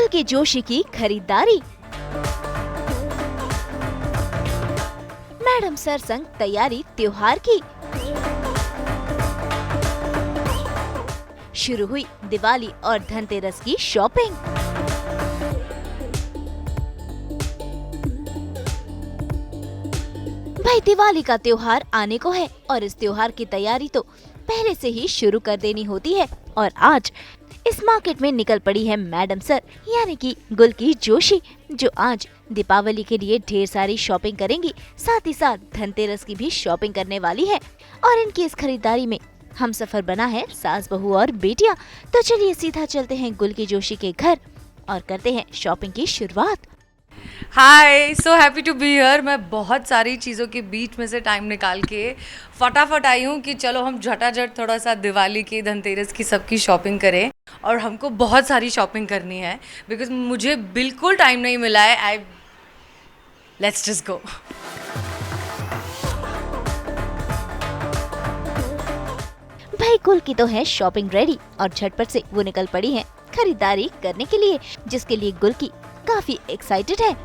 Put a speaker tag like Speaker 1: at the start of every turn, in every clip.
Speaker 1: गुल्की जोशी की खरीदारी। Madam sir संग तैयारी त्योहार की। शुरू हुई दिवाली और धनतेरस की शॉपिंग। भाई दिवाली का त्योहार आने को है और इस त्योहार की तैयारी तो पहले से ही शुरू कर देनी होती है। और आज इस मार्केट में निकल पड़ी है मैडम सर यानी कि गुल्की जोशी, जो आज दीपावली के लिए ढेर सारी शॉपिंग करेंगी, साथ ही साथ धनतेरस की भी शॉपिंग करने वाली है। और इनकी इस खरीदारी में हम सफर बना है सास बहू और बेटियां। तो चलिए सीधा चलते हैं गुल्की जोशी के घर और करते हैं शॉपिंग की शुरुआत।
Speaker 2: Hi, so happy to be here. मैं बहुत सारी चीज़ों के बीच में से टाइम निकाल के फटाफट आई हूँ कि चलो हम झटाझट थोड़ा सा दिवाली की, धनतेरस की सबकी शॉपिंग करें। और हमको बहुत सारी शॉपिंग करनी है बिकॉज मुझे बिल्कुल टाइम नहीं मिला है। Let's just go.
Speaker 1: भाई गुल्की तो है शॉपिंग रेडी और झटपट से वो निकल पड़ी है खरीदारी करने के लिए, जिसके लिए गुल्की काफी एक्साइटेड है।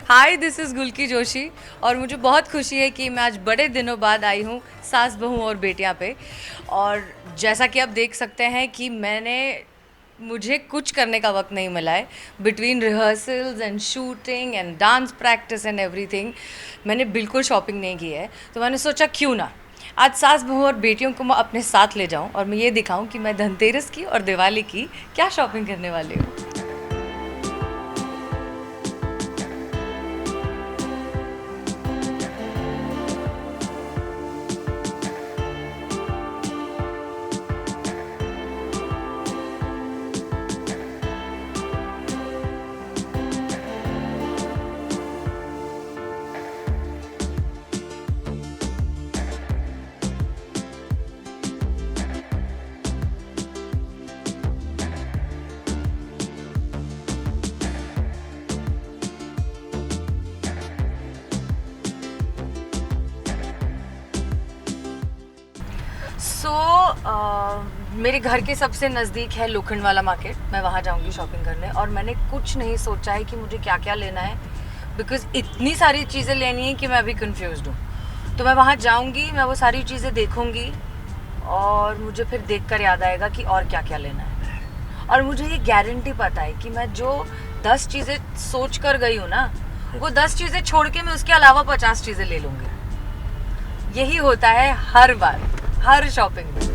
Speaker 2: हाय, दिस इज़ गुल्की जोशी और मुझे बहुत खुशी है कि मैं आज बड़े दिनों बाद आई हूँ सास बहू और बेटियाँ पे। और जैसा कि आप देख सकते हैं कि मुझे कुछ करने का वक्त नहीं मिला है। Between rehearsals and shooting and dance practice and everything मैंने बिल्कुल शॉपिंग नहीं की है। तो मैंने सोचा क्यों ना आज सास बहू और बेटियों को मैं अपने साथ ले जाऊं और मैं ये दिखाऊं कि मैं धनतेरस की और दिवाली की क्या शॉपिंग करने वाली हूँ। मेरे घर के सबसे नज़दीक है लोखंड वाला मार्केट। मैं वहाँ जाऊँगी शॉपिंग करने और मैंने कुछ नहीं सोचा है कि मुझे क्या क्या लेना है बिकॉज़ इतनी सारी चीज़ें लेनी है कि मैं अभी कंफ्यूज्ड हूँ। तो मैं वहाँ जाऊँगी, मैं वो सारी चीज़ें देखूँगी और मुझे फिर देखकर याद आएगा कि और क्या क्या लेना है। और मुझे ये गारंटी पता है कि मैं जो 10 चीज़ें सोच कर गई हूँ ना, वो 10 चीज़ें छोड़ के मैं उसके अलावा 50 चीज़ें ले लूँगी। यही होता है हर बार, हर शॉपिंग में।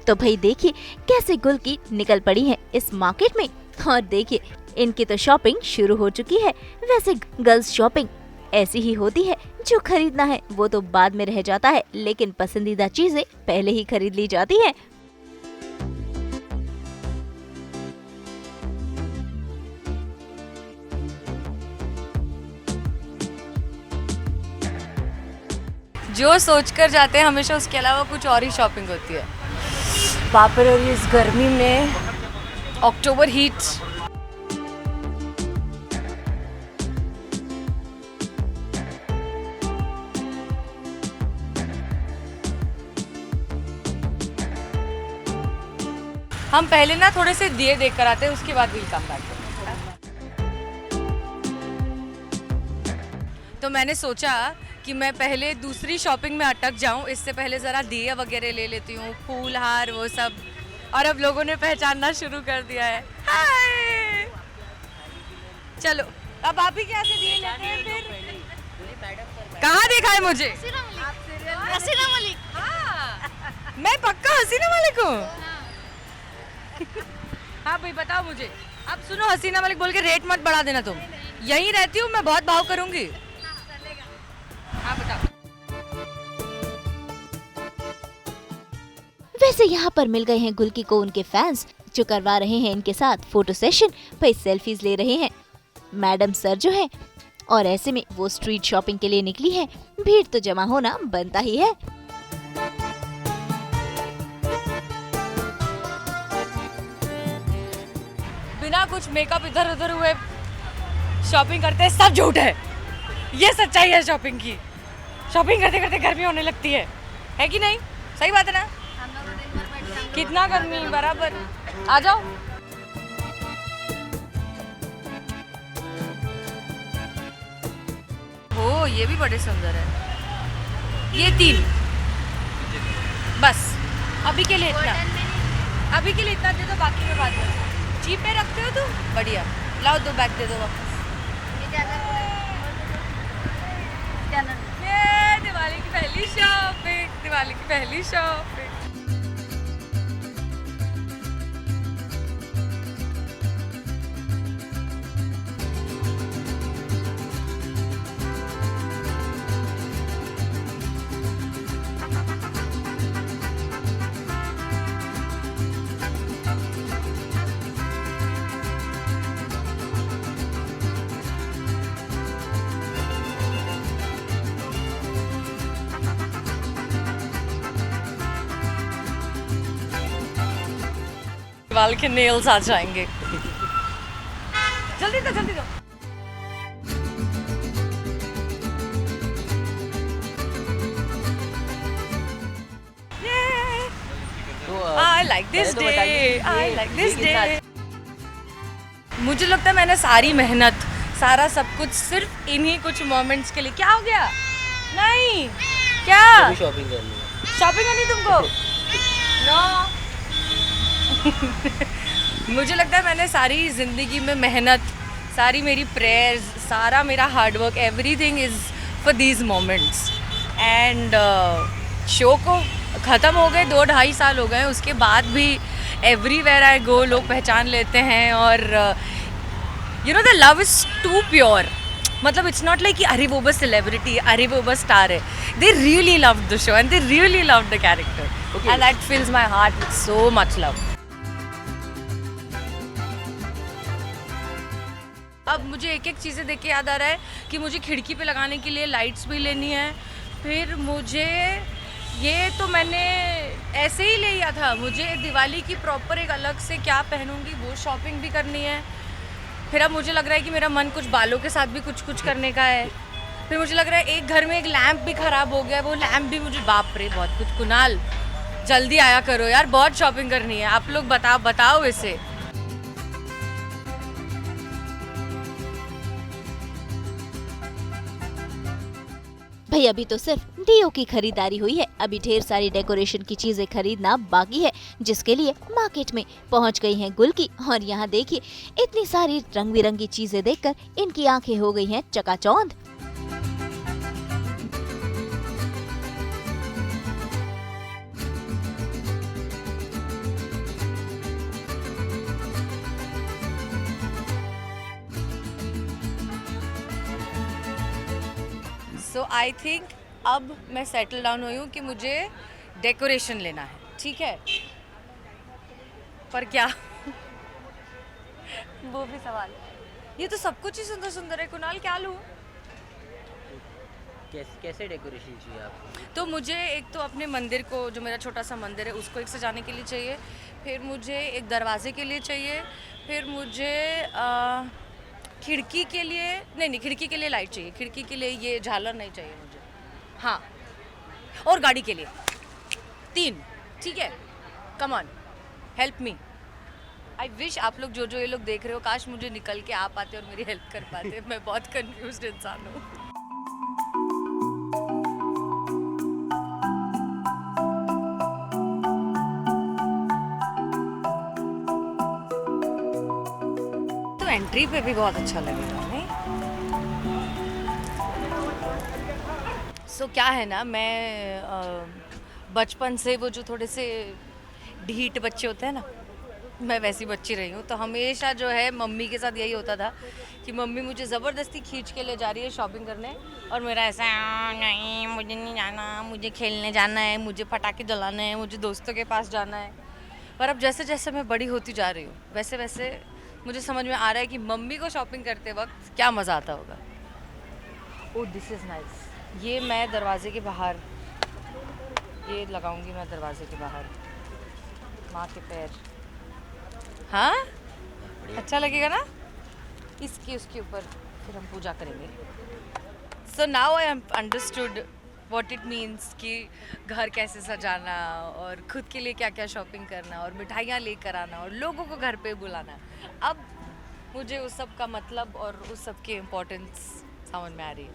Speaker 1: तो भाई देखिए कैसे गुल्की निकल पड़ी है इस मार्केट में। और देखिए इनकी तो शॉपिंग शुरू हो चुकी है। वैसे गर्ल्स शॉपिंग ऐसी ही होती है, जो खरीदना है वो तो बाद में रह जाता है, लेकिन पसंदीदा चीजें पहले ही खरीद ली जाती हैं।
Speaker 2: जो सोचकर जाते हैं हमेशा उसके अलावा कुछ और ही शॉपिंग होती है। बाप रे, और इस गर्मी में अक्टूबर हीट। हम पहले ना थोड़े से दिए देख कर आते हैं, उसके बाद विल कम बैक। तो मैंने सोचा कि मैं पहले दूसरी शॉपिंग में अटक जाऊं, इससे पहले ज़रा दिए वगैरह ले लेती हूँ, फूल हार वो सब। और अब लोगों ने पहचानना शुरू कर दिया है। हाय, चलो अब आप ही क्या से दिए लेते हैं फिर? कहाँ देखा है मुझे?
Speaker 3: हसीना मलिक।
Speaker 2: हाँ, मैं पक्का हसीना मलिक हूँ। हाँ भाई बताओ मुझे। अब सुनो, हसीना मलिक बोल के रेट मत बढ़ा देना तुम। यहीं रहती हूँ मैं, बहुत भाव करूंगी। हाँ बताओ।
Speaker 1: वैसे यहाँ पर मिल गए हैं गुल्की को उनके फैंस, जो करवा रहे हैं इनके साथ फोटो सेशन पे सेल्फीज ले रहे हैं मैडम सर जो हैं। और ऐसे में वो स्ट्रीट शॉपिंग के लिए निकली है, भीड़ तो जमा होना बनता ही है।
Speaker 2: बिना कुछ मेकअप इधर उधर हुए शॉपिंग करते हैं, सब झूठ है। ये सच्चाई है शॉपिंग की। शॉपिंग करते करते गर्मी होने लगती है कि नहीं? सही बात है ना? कितना गर्मी बराबर। आ जाओ। ओ ये भी बड़े सुंदर है। ये 3 बस अभी के लिए इतना। अभी के लिए इतना दे दो, बाकी में बात करो। जीप पे रखते हो तुम? बढ़िया, लाओ 2 बैग दे दो वापस। ये दिवाली की पहली शॉपिंग, दिवाली की पहली शॉपिंग। वाल के नेल्स आ जाएंगे। जल्दी दो, जल्दी दो। I like this day. I like this day. मुझे लगता है मैंने सारी मेहनत, सारा सब कुछ सिर्फ इन्हीं कुछ मोमेंट्स के लिए। क्या हो गया? नहीं क्या
Speaker 4: शॉपिंग करनी है?
Speaker 2: शॉपिंग करनी तुमको? नो। मुझे लगता है मैंने सारी ज़िंदगी में मेहनत, सारी मेरी प्रेयर्स, सारा मेरा hard work, everything is for these moments. And show को ख़त्म हो गए 2-2.5 साल हो गए, उसके बाद भी एवरीवेयर आई गो लोग पहचान लेते हैं। और you know the love is too pure. मतलब इट्स नॉट लाइक कि अरे वो बस सेलिब्रिटी, अरे वो बस स्टार है। They really love the show and they really love the character and that fills my heart with so much love. अब मुझे एक एक चीज़ें देख के याद आ रहा है कि मुझे खिड़की पे लगाने के लिए लाइट्स भी लेनी है। फिर मुझे ये तो मैंने ऐसे ही ले लिया था, मुझे दिवाली की प्रॉपर एक अलग से क्या पहनूंगी वो शॉपिंग भी करनी है। फिर अब मुझे लग रहा है कि मेरा मन कुछ बालों के साथ भी कुछ करने का है। फिर मुझे लग रहा है एक घर में एक लैंप भी ख़राब हो गया, वो लैंप भी मुझे, बाप रे बहुत कुछ। कुणाल जल्दी आया करो यार, बहुत शॉपिंग करनी है। आप लोग बताओ इसे।
Speaker 1: भाई अभी तो सिर्फ डीओ की खरीदारी हुई है, अभी ढेर सारी डेकोरेशन की चीजें खरीदना बाकी है, जिसके लिए मार्केट में पहुंच गई हैं गुल्की। और यहाँ देखिए इतनी सारी रंग बिरंगी चीजें देखकर इनकी आंखें हो गई हैं चकाचौंध।
Speaker 2: सो आई थिंक अब मैं सेटल डाउन हुई हूँ कि मुझे डेकोरेशन लेना है, ठीक है? पर क्या वो भी सवाल है। ये तो सब कुछ ही सुंदर सुंदर है। कुणाल क्या लूँ?
Speaker 4: कैसे डेकोरेशन चाहिए आपको?
Speaker 2: तो मुझे एक तो अपने मंदिर को, जो मेरा छोटा सा मंदिर है, उसको एक सजाने के लिए चाहिए। फिर मुझे एक दरवाजे के लिए चाहिए। फिर मुझे खिड़की के लिए नहीं, खिड़की के लिए लाइट चाहिए। खिड़की के लिए ये झालर नहीं चाहिए मुझे। हाँ, और गाड़ी के लिए 3, ठीक है? Come on, help me. I wish आप लोग जो ये लोग देख रहे हो, काश मुझे निकल के आ पाते और मेरी हेल्प कर पाते। मैं बहुत कंफ्यूज्ड इंसान हूँ। एंट्री पे भी बहुत अच्छा लगेगा नहीं? सो क्या है ना, मैं बचपन से वो जो थोड़े से ढीठ बच्चे होते हैं ना, मैं वैसी बच्ची रही हूँ। तो हमेशा जो है मम्मी के साथ यही होता था कि मम्मी मुझे ज़बरदस्ती खींच के ले जा रही है शॉपिंग करने, और मेरा ऐसा नहीं, मुझे नहीं जाना, मुझे खेलने जाना है, मुझे पटाखे जलाना है, मुझे दोस्तों के पास जाना है। पर अब जैसे जैसे मैं बड़ी होती जा रही हूँ वैसे वैसे मुझे समझ में आ रहा है कि मम्मी को शॉपिंग करते वक्त क्या मज़ा आता होगा। Oh this is nice. ये मैं दरवाजे के बाहर ये लगाऊंगी, मैं दरवाजे के बाहर माँ के पैर। हाँ अच्छा लगेगा ना? इसके उसके ऊपर फिर हम पूजा करेंगे। So now I am understood what it means कि घर कैसे सजाना और खुद के लिए क्या क्या शॉपिंग करना और मिठाइयाँ लेकर आना और लोगों को घर पे बुलाना। अब मुझे उस सब का मतलब और उस सब की इम्पोर्टेंस समझ में आ रही है।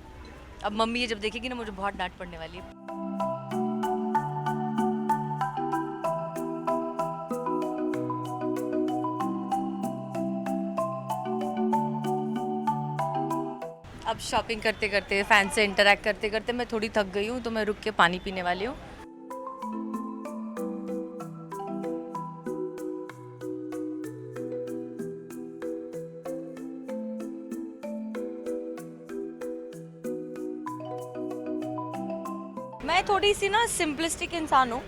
Speaker 2: अब मम्मी ये जब देखेगी ना, मुझे बहुत डांट पड़ने वाली है। अब शॉपिंग करते करते, फैन से इंटरेक्ट करते करते मैं थोड़ी थक गई हूँ, तो मैं रुक के पानी पीने वाली हूँ। मैं थोड़ी सी ना सिंपलिस्टिक इंसान हूँ।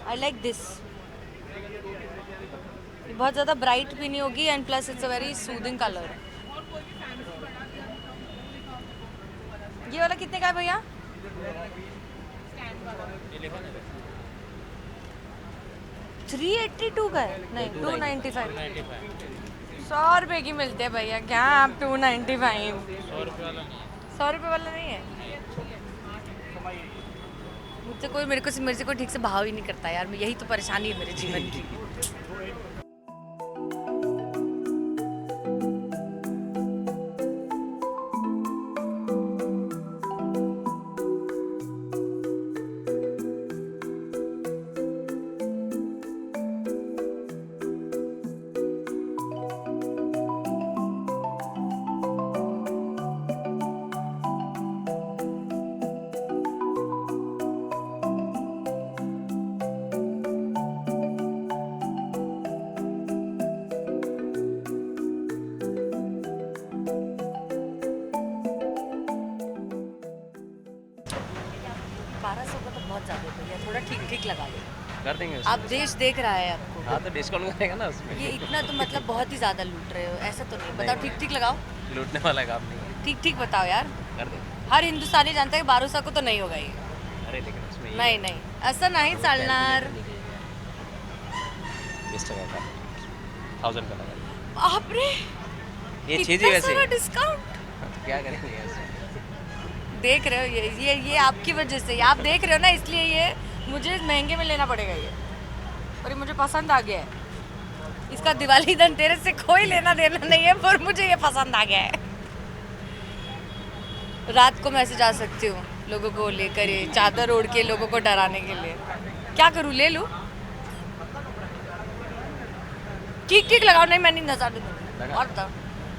Speaker 2: I like this. बहुत ज़्यादा ब्राइट भी नहीं होगी and plus it's a very soothing colour. ये वाला कितने का है भैया? 382 का है? नहीं 295। 100 रुपए की मिलते हैं भैया, क्या आप 295? 100 रुपये वाला नहीं है। मेरे से कोई ठीक से भाव ही नहीं करता यार। यही तो परेशानी है मेरे जीवन की। बहुत ज़्यादा भैया, थोड़ा ठीक ठीक लगा लो।
Speaker 4: कर देंगे
Speaker 2: आप देश देख रहा है आपको।
Speaker 4: हाँ तो डिस्काउंट करेगा ना उसमें।
Speaker 2: ये इतना तो मतलब बहुत ही ज़्यादा लूट रहे हो, ऐसा तो नहीं। बताओ ठीक ठीक लगाओ।
Speaker 4: लूटने वाला काम नहीं है।
Speaker 2: ठीक ठीक बताओ यार।
Speaker 4: कर देंगे।
Speaker 2: हर हिंदुस्तानी जानता है कि 1200 को तो नहीं होगा ये।
Speaker 4: अरे लेकिन उसमें
Speaker 2: नहीं नहीं असं नाही चालणार।
Speaker 4: 20 टका का 1000 का लगा।
Speaker 2: बापरे
Speaker 4: ये चीज़ ही वैसे
Speaker 2: डिस्काउंट।
Speaker 4: तो क्या करेंगे ऐसे?
Speaker 2: देख रहे हो ये आपकी वजह से, आप देख रहे हो ना, इसलिए ये मुझे महंगे में लेना पड़ेगा ये। और ये मुझे पसंद आ गया है। इसका दिवाली धनतेरस से कोई लेना देना नहीं है, पर मुझे ये पसंद आ गया है। रात को मैं ऐसे जा सकती हूँ लोगों को लेकर, ये चादर ओढ़ के लोगों को डराने के लिए। क्या करूँ, ले लूँ? ठीक ठीक लगाओ। नहीं मैं नहीं नजर दूँगी। और बताओ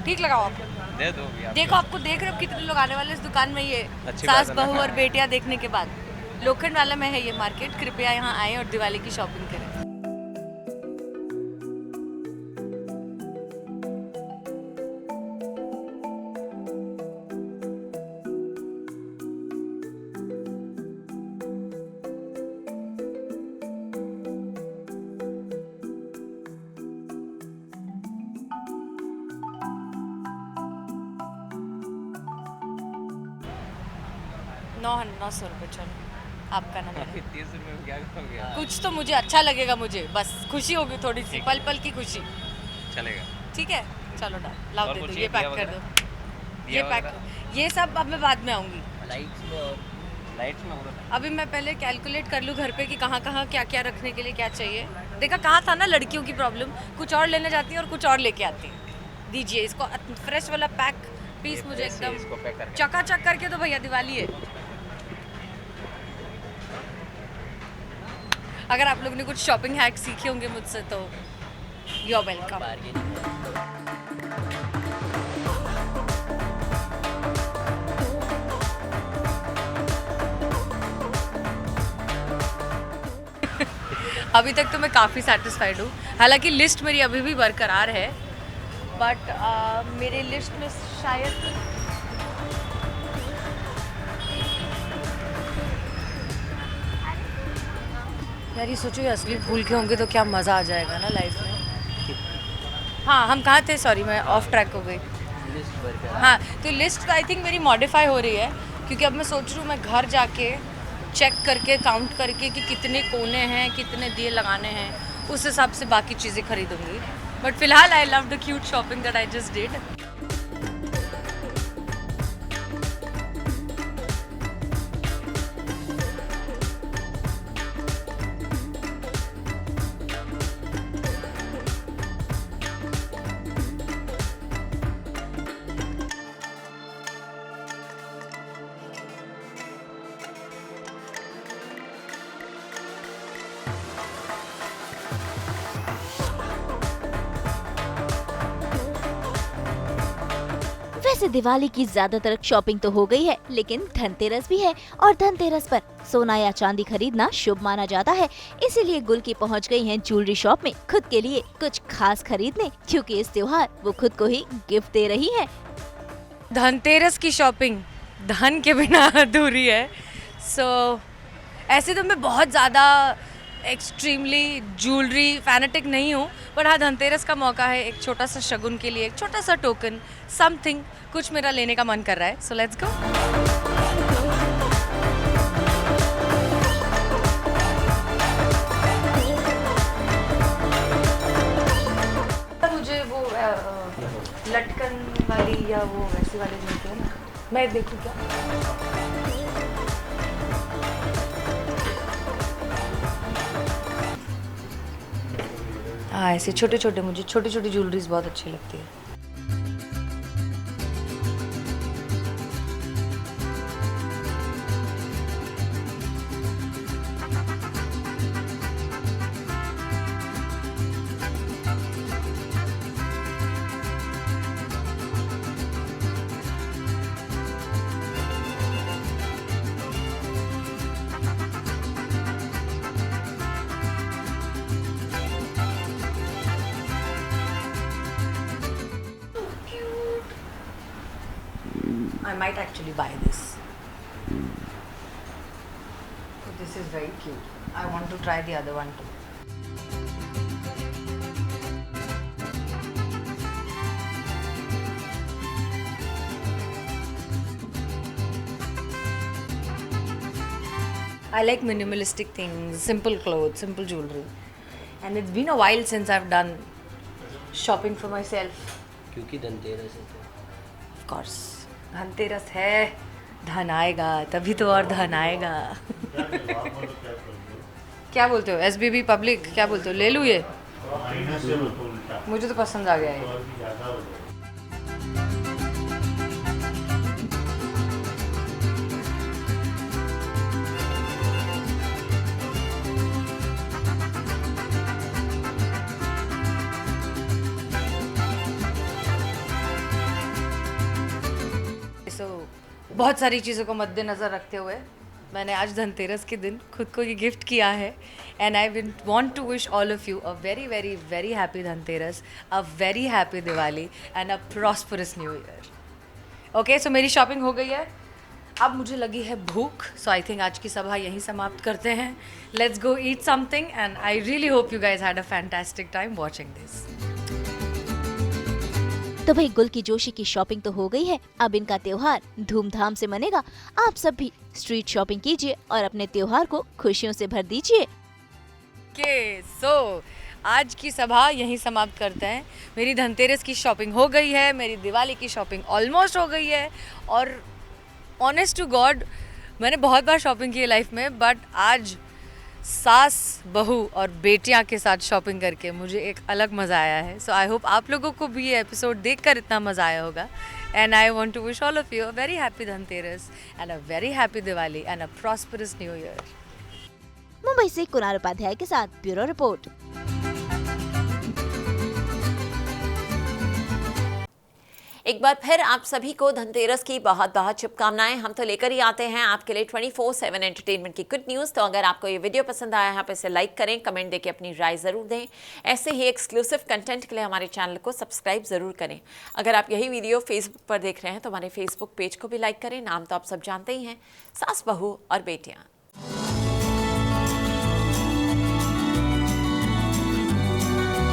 Speaker 2: ठीक लगाओ आप।
Speaker 4: दे दो भी आप।
Speaker 2: देखो आपको देख रहे हो कितने लोग आने वाले इस दुकान में, ये
Speaker 4: अच्छी
Speaker 2: सास
Speaker 4: बात है ना।
Speaker 2: बहू और बेटियां देखने के बाद। लोखंड वाला में है ये मार्केट, कृपया यहाँ आए और दिवाली की शॉपिंग करें। नौ सौ रुपये चलो आपका नंबर है।
Speaker 4: 30 रुपये में क्या करोगे आप?
Speaker 2: कुछ तो मुझे अच्छा लगेगा, मुझे बस खुशी होगी थोड़ी सी, पल पल की खुशी।
Speaker 4: चलेगा।
Speaker 2: ठीक है चलो लाओ
Speaker 4: और
Speaker 2: दे दो,
Speaker 4: कुछ
Speaker 2: ये
Speaker 4: दिया
Speaker 2: पैक कर
Speaker 4: वगैरह?
Speaker 2: दो। ये
Speaker 4: दिया
Speaker 2: पैक,
Speaker 4: वगैरह?
Speaker 2: ये सब अब मैं बाद में आऊँगी।
Speaker 4: लाइट्स में होगा।
Speaker 2: अभी मैं पहले कैलकुलेट कर लूँ घर पे कि कहाँ कहाँ क्या क्या रखने के लिए क्या चाहिए। देखा कहाँ था ना लड़कियों की प्रॉब्लम, कुछ और लेने जाती है और कुछ और लेके आती है। दीजिए इसको फ्रेश वाला पैक पीस, मुझे एकदम
Speaker 4: इसको पैक करके
Speaker 2: चकाचक करके दो भैया, दिवाली है। अगर आप लोग ने कुछ शॉपिंग हैक सीखे होंगे मुझसे तो यू आर वेलकम।
Speaker 4: बार्गेनिंग
Speaker 2: अभी तक तो मैं काफ़ी सेटिस्फाइड हूँ। हालांकि लिस्ट मेरी अभी भी बरकरार है, बट मेरे लिस्ट में शायद यार ये सोचो, ये असली भूल के होंगे तो क्या मज़ा आ जाएगा ना लाइफ में। हाँ, हम कहाँ थे? सॉरी, मैं ऑफ ट्रैक हो गई। हाँ, तो लिस्ट आई थिंक मेरी मॉडिफाई हो रही है, क्योंकि अब मैं सोच रही हूँ मैं घर जाके चेक करके काउंट करके कि कितने कोने हैं, कितने दिए लगाने हैं, उस हिसाब से बाकी चीज़ें खरीदूंगी। बट फिलहाल I love the cute shopping that I just did.
Speaker 1: वैसे दिवाली की ज्यादातर शॉपिंग तो हो गई है, लेकिन धनतेरस भी है और धनतेरस पर सोना या चांदी खरीदना शुभ माना जाता है। इसीलिए गुल्की पहुंच गई हैं ज्वेलरी शॉप में खुद के लिए कुछ खास खरीदने, क्योंकि इस त्योहार वो खुद को ही गिफ्ट दे रही हैं।
Speaker 2: धनतेरस की शॉपिंग धन के बिना अधूरी है। सो ऐसे तो मैं बहुत ज़्यादा एक्सट्रीमली ज्वेलरी फैनेटिक नहीं हूँ, पर हाँ, धनतेरस का मौका है एक छोटा सा शगुन के लिए, एक छोटा सा टोकन, समथिंग कुछ मेरा लेने का मन कर रहा है। So let's go. मुझे वो लटकन वाली या वो वैसी वाली मिलती है ना, मैं देखूँ क्या? हाँ, ऐसे छोटे छोटे, मुझे छोटी छोटी ज्वेलरीज बहुत अच्छी लगती है। I might actually buy this. This is very cute. I want to try the other one too. I like minimalistic things, simple clothes, simple jewelry. And it's been a while since I've done shopping for myself.
Speaker 5: क्योंकि धनतेरस है तो
Speaker 2: Of course. Dhanteras है, धन आएगा तभी तो, और धन आएगा। क्या बोलते हो? SBB पब्लिक क्या बोलते हो? ले लूँ ये? मुझे तो पसंद आ गया ये। बहुत सारी चीज़ों को मद्देनज़र रखते हुए मैंने आज धनतेरस के दिन खुद को ये गिफ्ट किया है। And I want to wish all of you a very very very happy Dhanteras, a very happy Diwali and a prosperous new year. Okay, so मेरी शॉपिंग हो गई है, अब मुझे लगी है भूख। सो आई थिंक आज की सभा यहीं समाप्त करते हैं। Let's go eat something and I really hope you guys had a fantastic time watching this.
Speaker 1: तो भाई गुल्की जोशी की शॉपिंग तो हो गई है, अब इनका त्योहार धूमधाम से मनेगा। आप सब भी स्ट्रीट शॉपिंग कीजिए और अपने त्योहार को खुशियों से भर दीजिए।
Speaker 2: सो आज की सभा यहीं समाप्त करते हैं। मेरी धनतेरस की शॉपिंग हो गई है, मेरी दिवाली की शॉपिंग ऑलमोस्ट हो गई है, और ऑनेस्ट टू गॉड मैंने बहुत बार शॉपिंग की है लाइफ में, बट आज सास, बहू और बेटियां के साथ शॉपिंग करके मुझे एक अलग मज़ा आया है। सो आई होप आप लोगों को भी ये एपिसोड देखकर इतना मज़ा आया होगा। And I want to wish all of you a very happy Dhanteras and a very happy Diwali and a prosperous new year.
Speaker 1: Mumbai से कुणाल उपाध्याय के साथ ब्यूरो रिपोर्ट।
Speaker 6: एक बार फिर आप सभी को धनतेरस की बहुत बहुत शुभकामनाएं। हम तो लेकर ही आते हैं आपके लिए 24/7 एंटरटेनमेंट की गुड न्यूज़। तो अगर आपको ये वीडियो पसंद आया है आप इसे लाइक करें, कमेंट देके अपनी राय ज़रूर दें। ऐसे ही एक्सक्लूसिव कंटेंट के लिए हमारे चैनल को सब्सक्राइब ज़रूर करें। अगर आप यही वीडियो फेसबुक पर देख रहे हैं तो हमारे फेसबुक पेज को भी लाइक करें। नाम तो आप सब जानते ही हैं, सास बहू और बेटियाँ।